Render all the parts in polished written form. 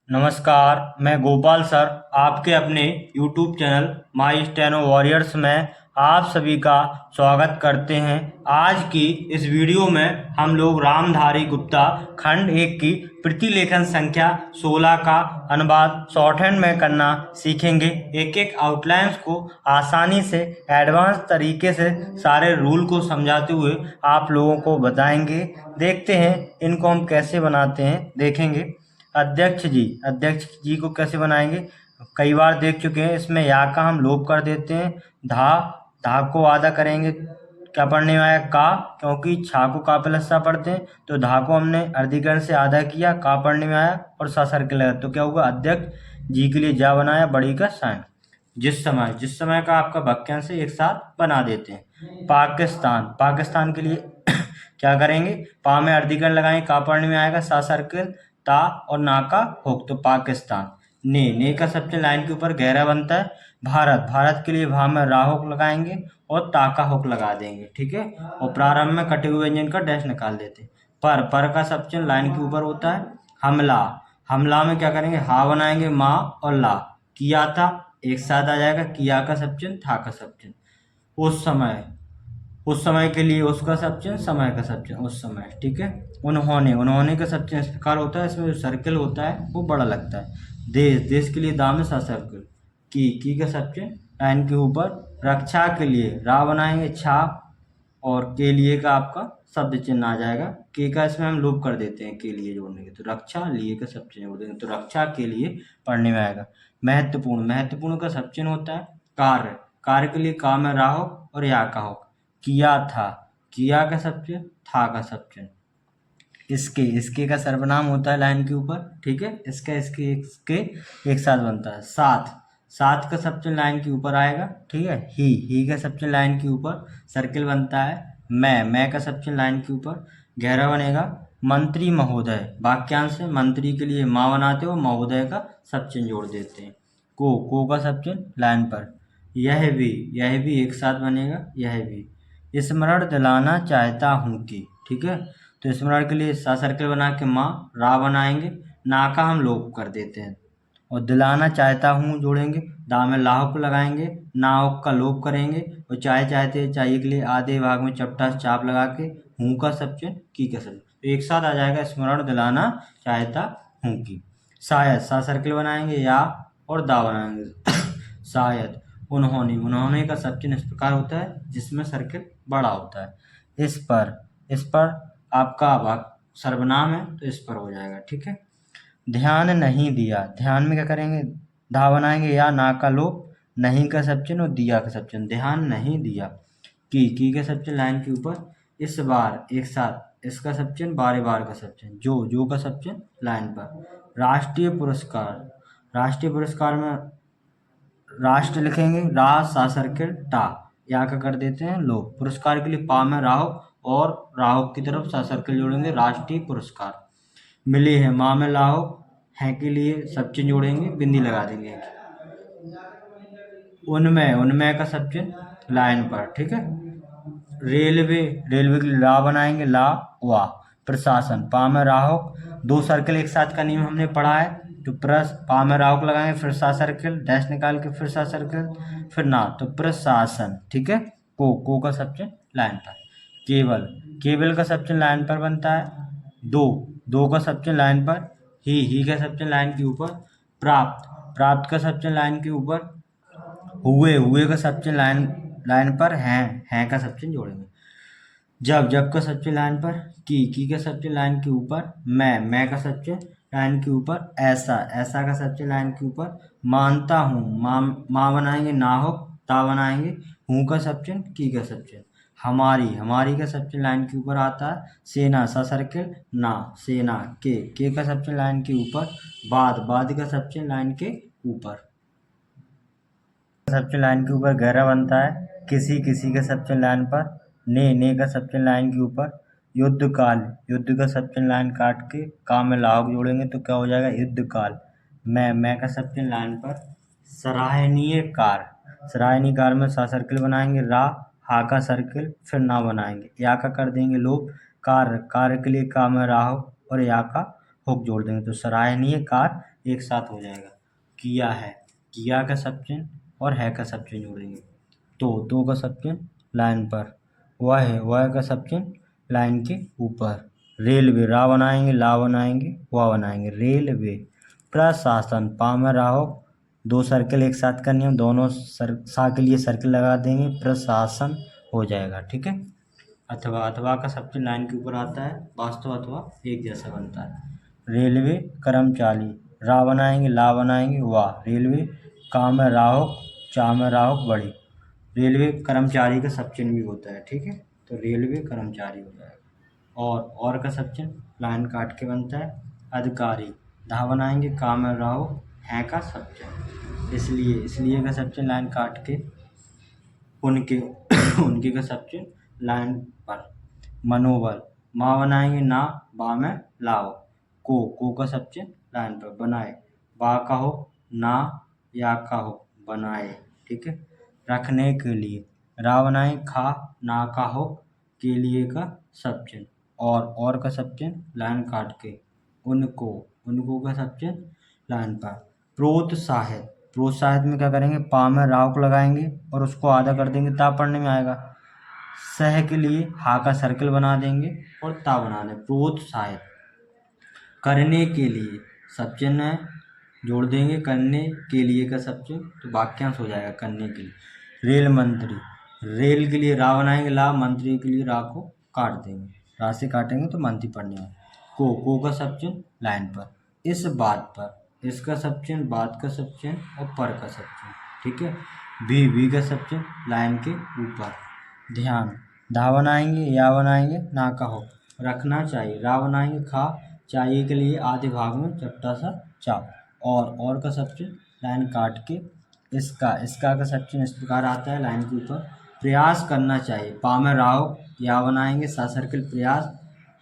नमस्कार, मैं गोपाल सर आपके अपने YouTube channel my steno warriors में आप सभी का स्वागत करते हैं। आज की इस वीडियो में हम लोग रामधारी गुप्ता खंड 1 की प्रतिलेखन संख्या 16 का अनुवाद शॉर्ट हैंड में करना सीखेंगे। एक एक आउटलाइंस को आसानी से एडवांस तरीके से सारे रूल को समझाते हुए आप लोगों को बताएंगे। देखते हैं इनको हम कैसे बनाते हैं, देखेंगे। अध्यक्ष जी को कैसे बनाएंगे कई बार देख चुके हैं। इसमें या का हम लोप कर देते हैं। धा धा को आधा करेंगे, क्या पढ़ने में आया का, क्योंकि छा को का प्लस सा पढ़ते हैं तो धा को हमने अर्धीकरण से आधा किया, का पढ़ने में आया और सा सर्किल लगा तो क्या होगा, अध्यक्ष जी के लिए जा बनाया बड़ी का साइन। जिस समय का आपका वाक्यांश एक साथ बना देते हैं। पाकिस्तान के लिए क्या करेंगे, पा में अर्धीकरण लगाएंगे, का पढ़ने में आएगा सा सर्किल, ता और ना का होक तो पाकिस्तान। ने का सबसे लाइन के ऊपर गहरा बनता है। भारत के लिए भा में रा होक लगाएंगे और ता का होक लगा देंगे, ठीक है। और प्रारंभ में कटे हुए व्यंजन का डैश निकाल देते हैं। पर का सबसे लाइन के ऊपर होता है। हमला में क्या करेंगे, हा बनाएंगे माँ और ला। किया था एक साथ आ जाएगा, किया का सबचन था का सबचन। उस समय के लिए उसका सबचन, समय का सबचन उस समय, ठीक है। उन्होंने का सबचन इस प्रकार होता है, इसमें जो सर्कल होता है वो बड़ा लगता है। देश के लिए दाम सा सर्कल। की का सबचन लाइन के ऊपर। रक्षा के लिए रा बनाएंगे छा और के लिए का आपका शब्द चिन्ह आ जाएगा। के का इसमें हम लोप कर देते हैं, के लिए जोड़ने के तो रक्षा, लिए का सब चिन्ह जोड़ देंगे तो रक्षा के लिए पढ़ने में आएगा। महत्वपूर्ण का सब चिन्ह होता है। कार्य के लिए का में रा हो और या का हो। किया था, किया का सब चिन्ह, था का सब चिन्ह। इसके का सर्वनाम होता है लाइन के ऊपर, ठीक है। इसके एक साथ बनता है। सात का सबसे लाइन के ऊपर आएगा, ठीक है। ही का सबसे लाइन के ऊपर सर्किल बनता है। मैं का सबसे लाइन के ऊपर गहरा बनेगा। मंत्री महोदय वाक्यांश है, मंत्री के लिए माँ बनाते हो, महोदय का सबचिन्ह जोड़ देते हैं। को का सबचिन्ह लाइन पर। यह भी एक साथ बनेगा, यह भी। स्मरण दिलाना चाहता हूँ कि, ठीक है। तो स्मरण के लिए सा सर्किल बना के माँ रा बनाएंगे, ना का हम लोप कर देते हैं और दिलाना चाहता हूँ जोड़ेंगे। दा में लाहुक लगाएंगे, नाहुक का लोप करेंगे और चाहिए के लिए आधे भाग में चपटा चाप लगा के हूँ का सबचिन्ह, की का सबचिन्ह, तो एक साथ आ जाएगा स्मरण दिलाना चाहता हूँ की। शायद सा सर्किल बनाएंगे, या और दा बनाएंगे शायद। उन्होंने का सबचिन्ह इस प्रकार होता है जिसमें सर्किल बड़ा होता है। इस पर आपका सर्वनाम है तो इस पर हो जाएगा, ठीक है। ध्यान नहीं दिया, ध्यान में क्या करेंगे, धा बनाएंगे या ना का लोप, नहीं का सबचिन्ह और दिया का सबचिन्ह, ध्यान नहीं दिया। की का सबचिन्ह लाइन के ऊपर। इस बार एक साथ इसका सबचिन्ह, बार का सबचिन्ह, जो का सबचिन्ह लाइन पर। राष्ट्रीय पुरस्कार में राष्ट्र लिखेंगे, रा सा सर्किल टा, या का कर देते हैं लोप। पुरस्कार के लिए पा में राहो और राहो की तरफ सा सर्किल जोड़ेंगे, राष्ट्रीय पुरस्कार। मिले हैं माँ में लाहो, है के लिए सब चिन्ह जोड़ेंगे, बिंदी लगा देंगे। उनमें का सब चिन्ह लाइन पर, ठीक है। रेलवे के लिए रा बनाएंगे, ला वा। प्रशासन पा में राहोक, दो सर्किल एक साथ का नियम हमने पढ़ा है। तो पा में राहोक लगाएंगे, फिर सा सर्किल डैश निकाल के फिर सा सर्किल, फिर ना, तो प्रशासन, ठीक है। को का सब चिन्ह लाइन पर। केवल का सब चिन्ह लाइन पर बनता है। दो का सब चिन्ह लाइन पर। ही का सब चिन्ह लाइन के ऊपर। प्राप्त का सब चिन्ह लाइन के ऊपर। हुए का सब चिन्ह लाइन पर। हैं का सब चिन्ह जोड़ेंगे। जब का सब चिन्ह लाइन पर। की का सब चिन्ह लाइन के ऊपर। मैं का सब चिन्ह लाइन के ऊपर। ऐसा का सब चिन्ह लाइन के ऊपर। मानता हूँ, माँ बनाएंगे, ना हो ता बनाएंगे, हूँ का सब चिन्ह, की का सब चिन्ह। हमारी का सब चिन्ह लाइन के ऊपर आता है। सेना सा सर्किल ना, सेना के का सब चिन्ह लाइन के ऊपर। बाद का सब चिन्ह लाइन के ऊपर। सब चिन्ह लाइन के ऊपर गहरा बनता है। किसी का सब चिन्ह लाइन पर। ने का सब चिन्ह लाइन के ऊपर। युद्ध का सब चिन्ह लाइन काट के का में लाहुक जोड़ेंगे तो क्या हो जाएगा, युद्ध काल। मैं का सब चिन्ह लाइन पर। सराहनीय कार में सा सर्किल बनाएंगे, रा हा का सर्किल, फिर ना बनाएंगे, या का कर देंगे लोप। कार्य के लिए का में रा हो और या का हुक जोड़ देंगे तो सराहनीय कार एक साथ हो जाएगा। किया है, किया का सब चिन्ह और है का सब चिन्ह जोड़ेंगे तो का सब चिन्ह लाइन पर, वह का सब चिन्ह लाइन के ऊपर। रेलवे, रा बनाएंगे, ला बनाएंगे, वाह बनाएंगे, रेलवे। प्रशासन, पा में राहो, दो सर्कल एक साथ करनी है, दोनों सा के लिए सर्कल लगा देंगे, प्रशासन हो जाएगा। ठीक है। अथवा, अथवा का सब चिन्ह लाइन के ऊपर आता है, वास्तव अथवा एक जैसा बनता है। रेलवे कर्मचारी, रा बनाएंगे, ला बनाएंगे, वाह, रेलवे। का में राहो, चा में राहो बड़ी, रेलवे कर्मचारी का सब चिन्ह भी होता है। ठीक है, तो रेलवे कर्मचारी हो जाएगा। और का सब चिन्ह लाइन काट के बनता है, अधिकारी, धा बनाएंगे, का में राहो, है का सब चिन्ह, इसलिए का सब चिन्ह लाइन काट के उनके उनके का सब चिन्ह लाइन पर। मनोबल, माँ बनाएंगे, ना, बा में लाओ, को का सब चिन्ह लाइन पर। बनाए, बा का हो, ना, या का हो, बनाए। ठीक है। रखने के लिए, रा बनाए, खा, ना का हो, के लिए का सब चिन्ह, और का सब चिन्ह लाइन काट के उनको का सब चिन्ह लाइन पर। प्रोत्साहित, प्रोत्साहित में क्या करेंगे, पा में राव को लगाएंगे और उसको आधा कर देंगे, ता पढ़ने में आएगा। सह के लिए हा का सर्कल बना देंगे और ता बना दें, प्रोत्साहित। करने के लिए सब चिन्ह है, जोड़ देंगे, करने के लिए का सब चिन्ह, तो वाक्यांश हो जाएगा करने के लिए। रेल मंत्री, रेल के लिए रा बनाएंगे, ला, मंत्री के लिए रा को काट देंगे, रा से काटेंगे तो मंत्री पढ़ने में। को का सब चिन्ह लाइन पर। इस बात पर, इसका सब चिन्ह, बात का सब चिन्ह और पर का सब चिन्ह। ठीक है। भी का सब चिन्ह लाइन के ऊपर। ध्यान, धा बनाएंगे, या बनाएंगे, ना का हो, रखना चाहिए, रा बनाएंगे, खा, चाहिए के लिए आधे भाग में चपटा सा चाप, और का सब चिन्ह लाइन काट के इसका का सब चिन्ह इस प्रकार आता है लाइन के ऊपर। प्रयास करना चाहिए, पा में राव, या बनाएंगे, सा सर्कल, प्रयास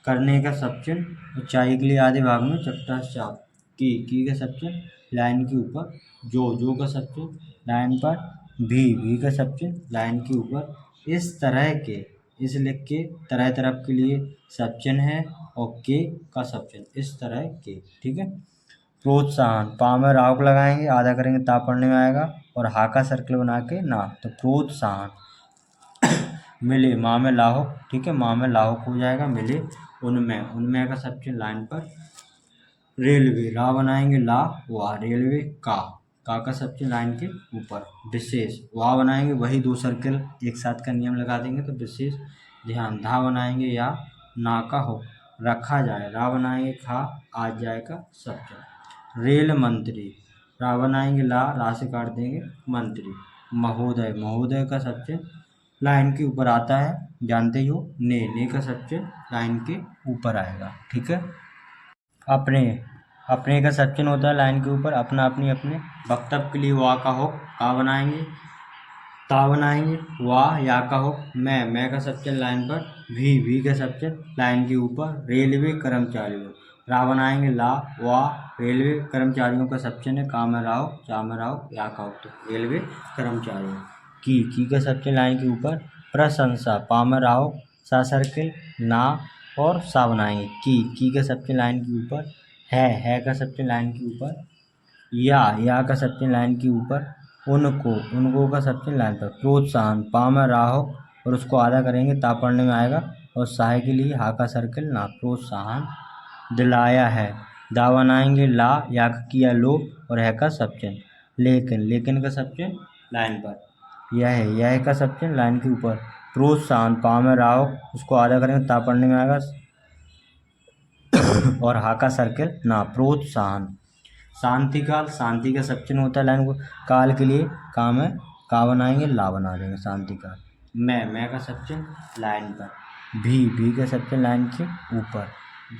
करने का सब चिन्ह, ऊंचाई के लिए आधे भाग में चपटा सा चाप, की का सब चिन्ह लाइन के ऊपर। जो का सब चिन्ह लाइन पर। भी का सब चिन्ह लाइन के ऊपर। इस तरह के, इस लिख के तरह तरफ के लिए सब चिन्ह है, और के का सब चिन्ह इस तरह के। ठीक है। प्रोत्साहन, पा में राव को लगाएंगे, आधा करेंगे, ता पढ़ने में आएगा, और हा का सर्कल बना के ना, तो प्रोत्साहन। मिले, माँ में लाहो, ठीक है, माँ में लाहो हो जाएगा, मिले, उनमें का सब चिन्ह लाइन पर। रेलवे, रा बनाएंगे, ला, वाह, रेलवे। का सब चिन्ह लाइन के ऊपर। विशेष, वाह बनाएंगे, वही दो सर्कल एक साथ का नियम लगा देंगे तो विशेष। ध्यान, धा बनाएंगे, या, ना का हो, रखा जाए, रा बनाएंगे, खा, आज जाएगा सब चिन्ह। रेल मंत्री, रा बनाएंगे, रा से काट देंगे, मंत्री। महोदय, महोदय का सब चिन्ह लाइन के ऊपर आता है, जानते ही हो। ने का सब चिन्ह लाइन के ऊपर आएगा। ठीक है। अपने, अपने का सब चिन्ह होता है लाइन के ऊपर, अपना, अपनी, अपने। वक्तव्य के लिए वा का हो, का बनाएंगे, ता बनाएंगे, वाह, या का हो, मैं का सब चिन्ह लाइन पर। भी का सब चिन्ह लाइन के ऊपर। रेलवे कर्मचारियों, रा बनाएंगे, ला, वाह, रेलवे कर्मचारियों का सब चिन्ह, का में राहो, चा में राहो, या का हो, तो रेलवे कर्मचारियों। की का सब चिन्ह लाइन के ऊपर। प्रशंसा, पा में राहो, सा सर्कल, ना, और सा बनाएंगे, की का सब चिन्ह लाइन के ऊपर। है का सब चिन्ह लाइन के ऊपर। या का सब चिन्ह लाइन के ऊपर। उनको का सब चिन्ह लाइन पर। प्रोत्साहन, पा में राहो और उसको आधा करेंगे, ता पढ़ने में आएगा, और सहाय के लिए हा का सर्कल, ना, प्रोत्साहन। दिलाया है, दा बनाएंगे, ला, या का किया, लो, और है का सब चिन्ह। लेकिन का सब चिन्ह लाइन पर। यह का सब चिन्ह लाइन के ऊपर। प्रोत्साहन, पा में राहो, उसको आधा करेंगे, ता पढ़ने में आएगा, और हा का सर्कल, ना, प्रोत्साहन। शांति काल, शांति का सब चिन्ह होता है लाइन को। काल के लिए का में का बनाएंगे, ला बना देंगे, शांति काल। मैं का सब चिन्ह लाइन पर। भी का सब चिन्ह लाइन के ऊपर।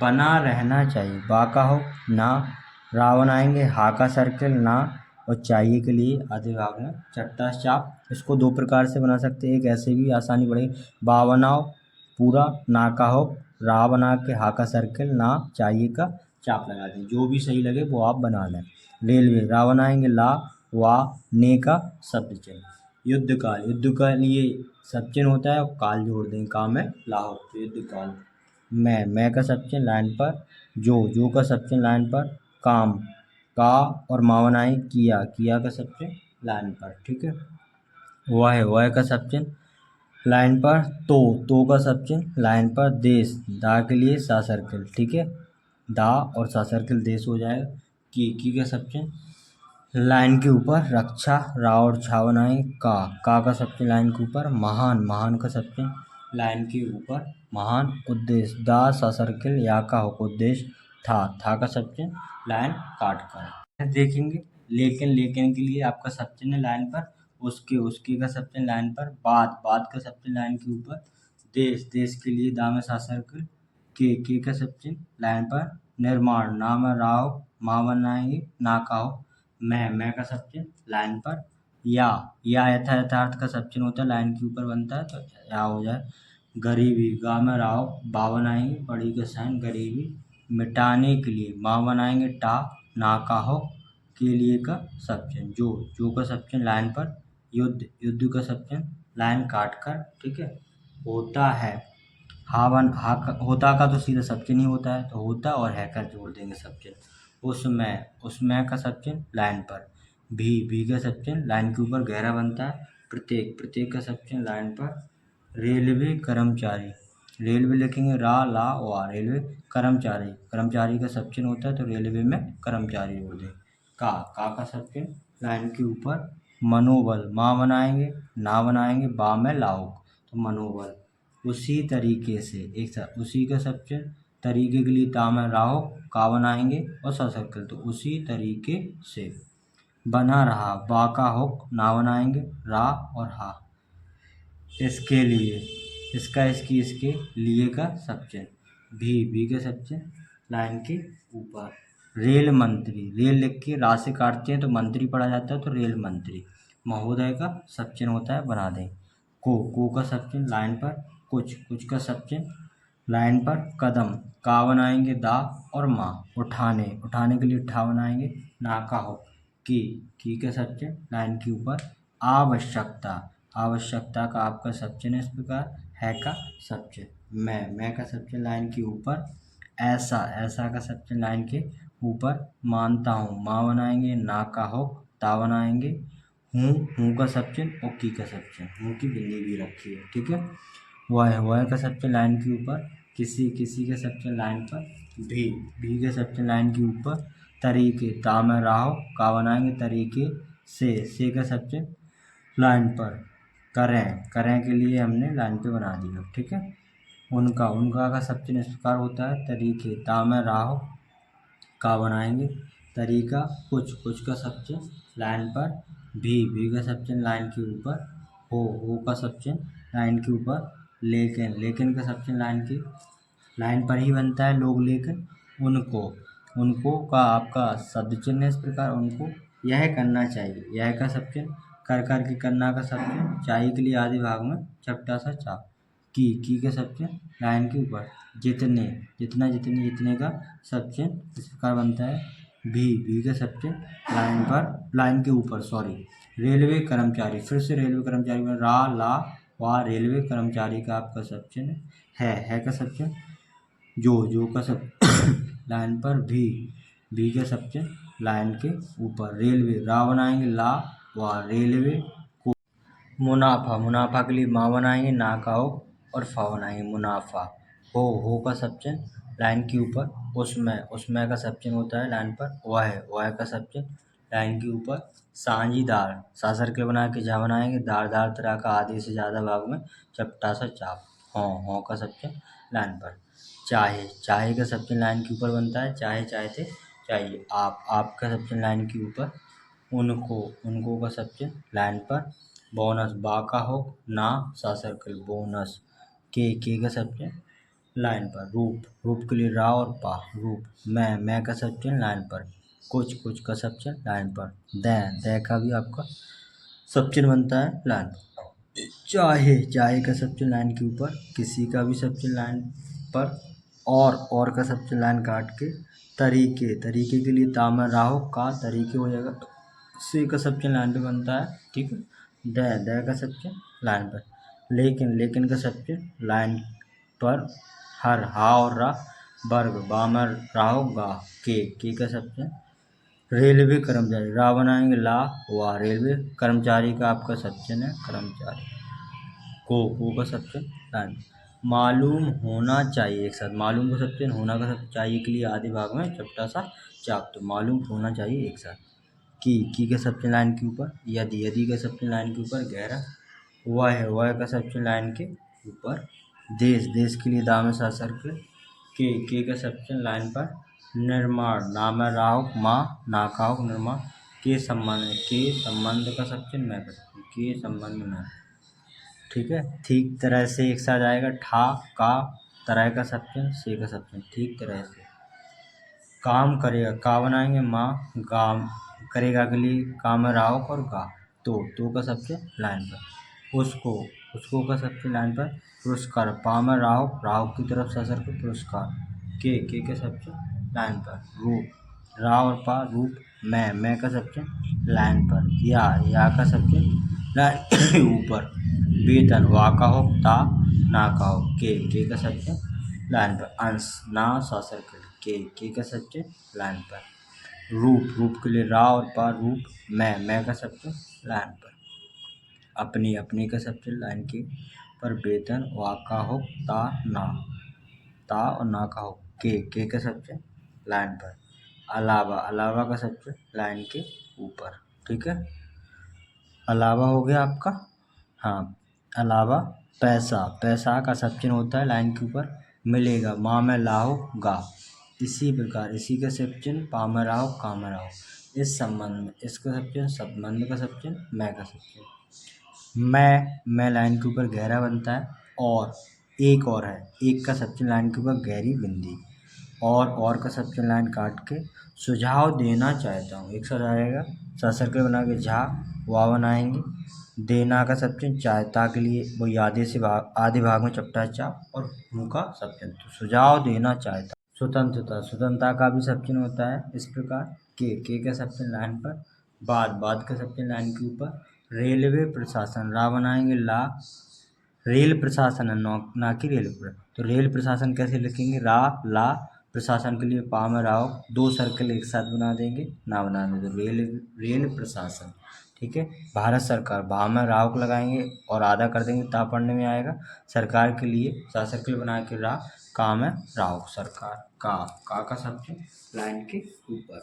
बना रहना चाहिए, बा का हो, ना, रा बनाएंगे, हा का सर्कल, ना, और चाहिए के लिए आधे भाग में चट्टा चाप। इसको दो प्रकार से बना सकते हैं, एक ऐसे भी आसानी बढ़ेगी, बा बनाओ पूरा, ना का हो, रा बना के हा का सर्कल, ना, चाहिए का चाप लगा दें, जो भी सही लगे वो आप बना लें। रेलवे, रा बनाएंगे, ला, वा, ने का शब्द चिन्ह। युद्ध का लिए सब चिन्ह होता है, और काल जोड़ देंगे, का में लाहो, तो युद्ध काल। मैं का सब चिन्ह लाइन पर। जो का सब चिन्ह लाइन पर। काम, का और माँ बनाए किया, किया का सब्जेक्ट लाइन पर, ठीक है। वह का सब्जेक्ट लाइन पर, तो का सब्जेक्ट लाइन पर, देश, दा के लिए सा सर्कल, ठीक है, दा और सा सर्कल देश हो जाएगा। की का सब्जेक्ट लाइन के ऊपर, रक्षा, रा और छा बनाए, का सब्जेक्ट लाइन के ऊपर, महान, महान का सब्जेक्ट लाइन के ऊपर, महान, उद्देश्य, दा सा सर्कल या का हो उद्देश्य, था का सब्जेक्ट लाइन काट कर देखेंगे। लेकिन के लिए आपका सब्जेक्ट है लाइन पर, उसके का सब्जेक्ट लाइन पर, बात का सब्जेक्ट लाइन के ऊपर, देश के लिए दा में सा सर्कल, के का सब्जेक्ट लाइन पर, निर्माण, ना में राव, माँ बनाएंगे ना का हो, मैं का सब्जेक्ट लाइन पर, या यथार्थ का सब्जेक्ट होता है लाइन के ऊपर बनता है तो या हो जाए। गरीबी, गा में राव, बा बनाएंगे बड़ी का साइन, गरीबी, मिटाने के लिए माँ बनाएंगे टा, ना का हो, के लिए का सब्जेक्ट, जो का सब्जेक्ट लाइन पर, युद्ध का सब्जेक्ट लाइन काट कर, ठीक है। होता है, होता का तो सीधा सब्जेक्ट नहीं होता है, तो होता और है कर जोड़ देंगे सब्जेक्ट। उसमें का सब्जेक्ट लाइन पर, भी का सब्जेक्ट लाइन के ऊपर गहरा बनता है, प्रत्येक का सब्जेक्ट लाइन पर, रेलवे कर्मचारी, रेलवे लिखेंगे रा ला वा, रेलवे कर्मचारी का सब्जेक्ट होता है तो रेलवे में कर्मचारी जोड़ दें। का सब्जेक्ट लाइन के ऊपर, मनोबल, माँ बनाएंगे ना बनाएंगे, बा में लाओ तो मनोबल, उसी तरीके से एक साथ, उसी का सब्जेक्ट तरीके के लिए ता में राहो, का बनाएंगे और सा सर्कल, तो उसी तरीके से, बना रहा, बा का हुक, ना बनाएंगे रा और हा, इसके लिए, इसके लिए का सब्जेक्ट, भी का सब्जेक्ट लाइन के ऊपर, रेल मंत्री, रेल लिख के रा से काटते हैं तो मंत्री पढ़ा जाता है तो रेल मंत्री, महोदय का सब्जेक्ट होता है बना दें। को का सब्जेक्ट लाइन पर, कुछ का सब्जेक्ट लाइन पर, कदम, का बनाएंगे दा और माँ, उठाने के लिए ठा बनाएंगे ना का हो, की का सब्जेक्ट लाइन के ऊपर, आवश्यकता का आपका सब्जेक्ट है इस प्रकार, है का सब्जेक्ट, मैं का सब्जेक्ट लाइन के ऊपर, ऐसा का सब्जेक्ट लाइन के ऊपर, मानता हूँ, माँ बनाएंगे ना का हो, ता बनाएंगे, हूँ का सब्जेक्ट और की का सब्जेक्ट, हूँ की बिंदी भी रखी है, ठीक है। वह का सब्जेक्ट लाइन के ऊपर, किसी के सब्जेक्ट लाइन पर, भी के सब्जेक्ट लाइन के ऊपर, तरीके, ता में राहो, का बनाएंगे तरीके से का सब्जेक्ट लाइन पर, करें के लिए हमने लाइन पे बना दिया, ठीक है। उनका का सब्जेक्ट इस प्रकार होता है, तरीके, ता में राहो, का बनाएंगे तरीका, कुछ का सब्जेक्ट लाइन पर, भी का सब्जेक्ट लाइन के ऊपर, हो का सब्जेक्ट लाइन के ऊपर, लेकिन का सब्जेक्ट लाइन पर ही बनता है, लोग लेकिन, उनको का आपका शब्द चिन्ह है इस प्रकार, उनको यह करना चाहिए, यह का सब्जेक्ट कर के करना का सब्जेक्ट, चाहिए के लिए आधे भाग में चपटा सा चाप, की का सब्जेक्ट लाइन के ऊपर, जितने का सब्जेक्ट इस प्रकार बनता है, भी का सब्जेक्ट लाइन पर, लाइन के ऊपर सॉरी, रेलवे कर्मचारी, फिर से रेलवे कर्मचारी में रा ला वा, रेलवे कर्मचारी का आपका सब्जेक्ट है का सब्जेक्ट, जो का सब लाइन पर, भी का सब्जेक्ट लाइन के ऊपर, रेलवे, रा बनाएंगे ला वा, रेलवे, मुनाफा के लिए माँ बनाएंगे ना का हो और फा बनाएंगे, मुनाफा, हो का सब्जेक्ट लाइन के ऊपर, उसमें का सब्जेक्ट होता है लाइन पर, वह का सब्जेक्ट लाइन के ऊपर, साझीदार, सा सर्कल बना के जा बनाएंगे, दार तरह का आधे से ज़्यादा भाग में चपटा सा चाप, हों का सब्जेक्ट लाइन पर, चाहे का सब्जेक्ट लाइन के ऊपर बनता है, चाहते चाहिए, आपका सब्जेक्ट लाइन के ऊपर, उनको का सब्जेक्ट लाइन पर, बोनस, बा का हो ना सा सर्कल, बोनस, के का सब्जेक्ट लाइन पर, रूप के लिए रा और पा, रूप, मैं का सब्जेक्ट लाइन पर, कुछ का सब्जेक्ट लाइन पर, दे का भी आपका सब्जेक्ट बनता है लाइन पर, चाहे का सब्जेक्ट लाइन के ऊपर, किसी का भी सब्जेक्ट लाइन पर, और का सब्जेक्ट लाइन काट के, तरीके के लिए ता में राहो, का तरीके हो जाएगा, से का सब्जेक्ट लाइन पे बनता है, ठीक है। दे का सब्जेक्ट लाइन पर, लेकिन का सब्जेक्ट लाइन पर, हर, हा और रा, वर्ग, बा में राहो गा, के का सब्जेक्ट रेलवे कर्मचारी, रा बनाएंगे ला वाह, रेलवे कर्मचारी का आपका सब्चन है कर्मचारी। को का सब्चन लाइन। मालूम होना चाहिए, एक साथ मालूम का सब्चन, होना का सब्चन, चाहिए के लिए आधे भाग में चपटा सा चाप, तो मालूम होना चाहिए एक साथ। की का सब्चन लाइन के ऊपर, यदि का सब्चन लाइन के ऊपर गहरा। वह का सब्चन लाइन के ऊपर। देश के लिए दाम सा सर्कल। के का सब्चन लाइन पर। निर्माण, नाम है राहुक माँ ना काहुक निर्माण। के संबंध का सब्चन मैं करती, के संबंध में, ठीक है। ठीक तरह से एक साथ आएगा ठा का, तरह का सब्चन, से का सब्चन, ठीक तरह से। काम करेगा, का बनाएंगे माँ, काम करेगा के लिए काम है राहुक और गा। तो का सब्चन लाइन पर। उसको का सब्चन लाइन पर। पुरस्कार, पा में राहुक, राहुक की तरफ से असर को पुरस्कार। के सब्चन लाइन पर। रूप, रा और पा रूप। मैं का सब्चन लाइन पर। या का सब्चन लाइन के ऊपर। वेतन, वा का हो ता ना का हो, के का सब्चन लाइन पर। अंश, ना सा सर्कल, के का सब्चन लाइन पर। रूप के लिए रा और पा रूप। मैं का सब्चन लाइन पर। अपनी का सब्चन लाइन के पर। वेतन, वा का हो ता ना, ता और ना का हो, के का सब्चन लाइन पर। अलावा का सब्चन लाइन के ऊपर, ठीक है। अलावा हो गया आपका। हाँ, अलावा। पैसा का सब्चन होता है लाइन के ऊपर। मिलेगा, माँ में लाहो गा। इसी प्रकार इसी का सब्चन पा में राहो का में राहो। इस संबंध में, इसका सब्चन संबंध का सब्चन मैं का सब्चन। मैं लाइन के ऊपर गहरा बनता है। और एक और है, एक का सब्चन लाइन के ऊपर गहरी बिंदी। और का सब्चन लाइन काट के सुझाव देना चाहता हूँ, एक साथ आएगा। सा सर्कल बना के झा वाह बनाएंगे। देना का सब्चन चाहता के लिए वो आधे भाग में चपटा चाप और हूँ का सब्चन, तो सुझाव देना चाहता। स्वतंत्रता का भी सब्चन होता है इस प्रकार। के का सब्चन लाइन पर। बाद का सब्चन लाइन के ऊपर। रेलवे प्रशासन, रा बनाएंगे ला, रेल प्रशासन है ना कि रेल पर, तो रेल प्रशासन कैसे लिखेंगे, रा ला, प्रशासन के लिए पा में राव, दो सर्कल एक साथ बना देंगे, ना बना देंगे तो रेल प्रशासन, ठीक है। भारत सरकार, भा में राव को लगाएंगे और आधा कर देंगे, ता पढ़ने में आएगा। सरकार के लिए सा सर्कल बना के रा, का में राव, सरकार। का सब्चन लाइन के ऊपर।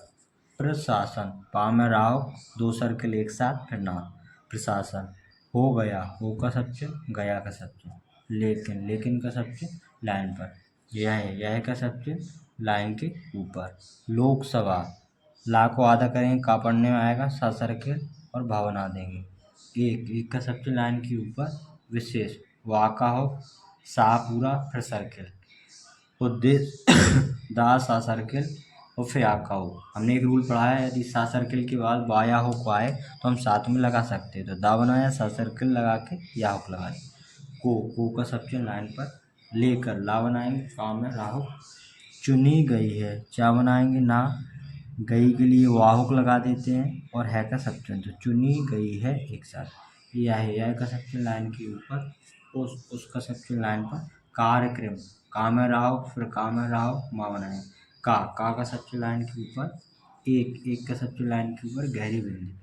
प्रशासन, पा में राव, दो सर्कल एक साथ, फिर ना, प्रशासन। हो गया, हो का सब्चन, गया का सब्चन। लेकिन का सब्चन लाइन पर। यह का सब्चन लाइन के ऊपर। लोकसभा, ला को आधा करेंगे, का पढ़ने में आएगा, सा सर्कल और भा बना देंगे। एक का सब्चन लाइन के ऊपर। विशेष, वा का हो, सा पूरा फिर सर्कल। उद्देश्य दा सा सर्कल और फिर आपका हो। हमने एक रूल पढ़ा है, यदि सा सर्कल के बाद वाया हो को आए तो हम साथ में लगा सकते हैं, तो दा बनाया, सा सर्कल लगा के या हुक लगा दें। को का सब्चन लाइन पर। लेकर, ला बनाएंगे, काम में राहु। चुनी गई है, क्या बनाएंगे, ना, गई के लिए वाहुक लगा देते हैं और है का सब्चन, तो चुनी गई है एक साथ। यह का सब्चन लाइन के ऊपर। उसका सब्चन लाइन पर। कार्यक्रम, काम है राव, फिर काम है राव, माँ बनाए। का सब्चन लाइन के ऊपर। एक का सब्चन लाइन के ऊपर गहरी बिंदी।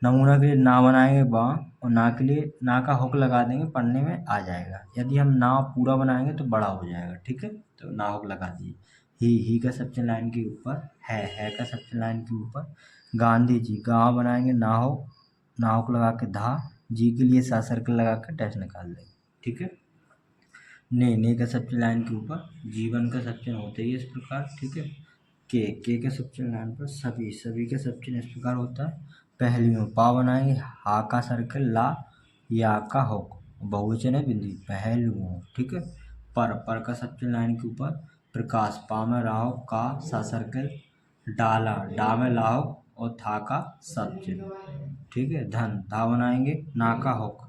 नमूना के लिए ना बनाएंगे बा, और ना के लिए ना का हुक लगा देंगे, पढ़ने में आ जाएगा। यदि हम ना पूरा बनाएंगे तो बड़ा हो जाएगा, ठीक है, तो ना हुक लगा दिए। ही का सब्चन लाइन के ऊपर। है का सब्चन लाइन के ऊपर। गांधी जी, गाँव बनाएंगे, ना हुक लगा के धा, जी के लिए सा सर्कल लगा के डैश निकाल देंगे, ठीक है। ने का सब्चन लाइन के ऊपर। जीवन का सब्चन होते ही इस प्रकार, ठीक है। के का सब्चन लाइन पर। सभी का सब्चन इस प्रकार होता है। पहली में पा बनाएंगे, हा का सर्कल ला, या का होक, बहुवचन है बिंदी, पहलुओं, ठीक है। पर का सब्चन लाइन के ऊपर। प्रकाश, पा में राहो, का सा सर्कल, डाला, डा में लाहो और था का सब्चन, ठीक है। धन, धा बनाएंगे, ना का होक।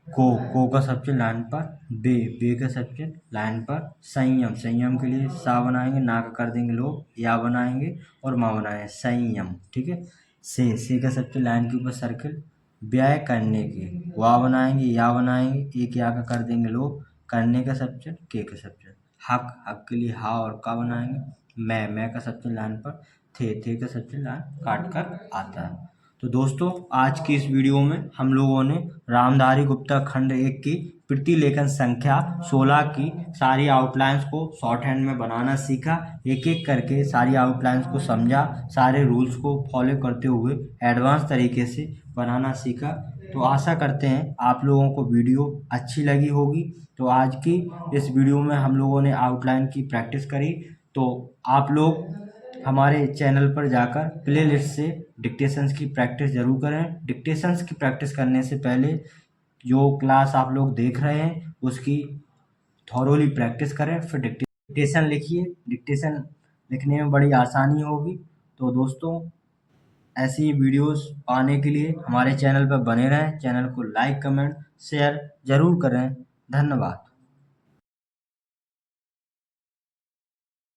को का सब्चन लाइन पर। बे का सब्चन लाइन पर। संयम के लिए सा बनाएंगे, ना का कर देंगे लोग, या बनाएंगे और माँ बनाएंगे, संयम, ठीक है। से का सब्चन लाइन के ऊपर सर्कल। व्यय करने के, वाह बनाएंगे, या बनाएंगे, एक या का कर देंगे लोग, करने का सब्चन, के का सब्चन। हक के लिए हा और का बनाएंगे। मैं का सब्चन लाइन पर। थे का सब्जेक्ट काट कर आता है। तो दोस्तों आज की इस वीडियो में हम लोगों ने रामधारी गुप्ता खंड 1 की प्रतिलेखन संख्या 16 की सारी आउटलाइंस को शॉर्ट हैंड में बनाना सीखा। एक एक करके सारी आउटलाइंस को समझा, सारे रूल्स को फॉलो करते हुए एडवांस तरीके से बनाना सीखा। तो आशा करते हैं आप लोगों को वीडियो अच्छी लगी होगी। तो आज की इस वीडियो में हम लोगों ने आउटलाइन की प्रैक्टिस करी। तो आप लोग हमारे चैनल पर जाकर प्लेलिस्ट से डिक्टेशंस की प्रैक्टिस ज़रूर करें। डिक्टेशंस की प्रैक्टिस करने से पहले जो क्लास आप लोग देख रहे हैं उसकी थॉरोली प्रैक्टिस करें, फिर डिक्टेशन लिखिए। डिक्टेशन लिखने में बड़ी आसानी होगी। तो दोस्तों ऐसी वीडियोस पाने के लिए हमारे चैनल पर बने रहें। चैनल को लाइक, कमेंट, शेयर ज़रूर करें। धन्यवाद।